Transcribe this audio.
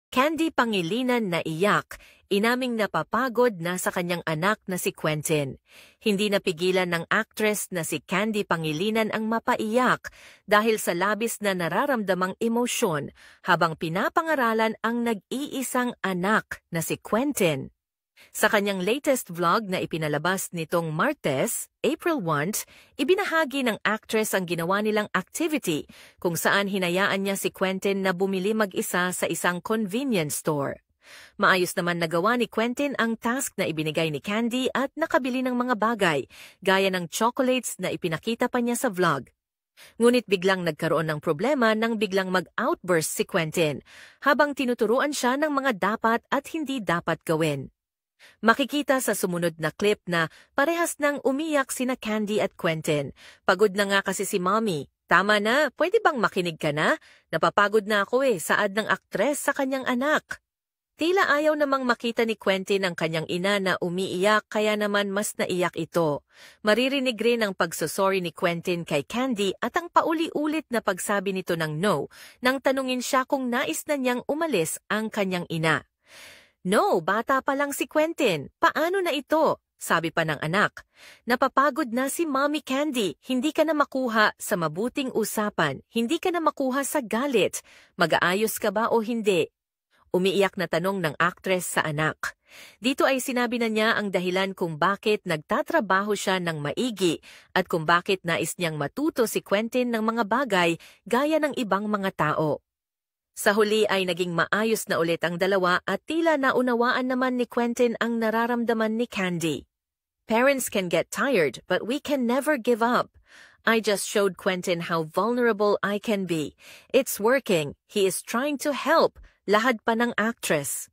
Candy Pangilinan na iyak, inaming napapagod na sa kanyang anak na si Quentin. Hindi napigilan ng actress na si Candy Pangilinan ang mapaiyak dahil sa labis na nararamdamang emosyon habang pinapangaralan ang nag-iisang anak na si Quentin. Sa kanyang latest vlog na ipinalabas nitong Martes, April 1, ibinahagi ng actress ang ginawa nilang activity kung saan hinayaan niya si Quentin na bumili mag-isa sa isang convenience store. Maayos naman nagawa ni Quentin ang task na ibinigay ni Candy at nakabili ng mga bagay, gaya ng chocolates na ipinakita pa niya sa vlog. Ngunit biglang nagkaroon ng problema nang biglang mag-outburst si Quentin habang tinuturuan siya ng mga dapat at hindi dapat gawin. Makikita sa sumunod na clip na parehas nang umiyak sina Candy at Quentin. Pagod na nga kasi si Mommy. Tama na, pwede bang makinig ka na? Napapagod na ako saad ng aktres sa kanyang anak. Tila ayaw namang makita ni Quentin ang kanyang ina na umiiyak kaya naman mas naiyak ito. Maririnig rin ang pagsosorry ni Quentin kay Candy at ang pauli-ulit na pagsabi nito ng no nang tanungin siya kung nais na niyang umalis ang kanyang ina. No, bata pa lang si Quentin. Paano na ito? Sabi pa ng anak. Napapagod na si Mommy Candy. Hindi ka na makuha sa mabuting usapan. Hindi ka na makuha sa galit. Mag-aayos ka ba o hindi? Umiiyak na tanong ng actress sa anak. Dito ay sinabi na niya ang dahilan kung bakit nagtatrabaho siya ng maigi at kung bakit nais niyang matuto si Quentin ng mga bagay gaya ng ibang mga tao. Sa huli ay naging maayos na ulit ang dalawa at tila naunawaan naman ni Quentin ang nararamdaman ni Candy. Parents can get tired but we can never give up. I just showed Quentin how vulnerable I can be. It's working. He is trying to help. Lahad pa ng actress.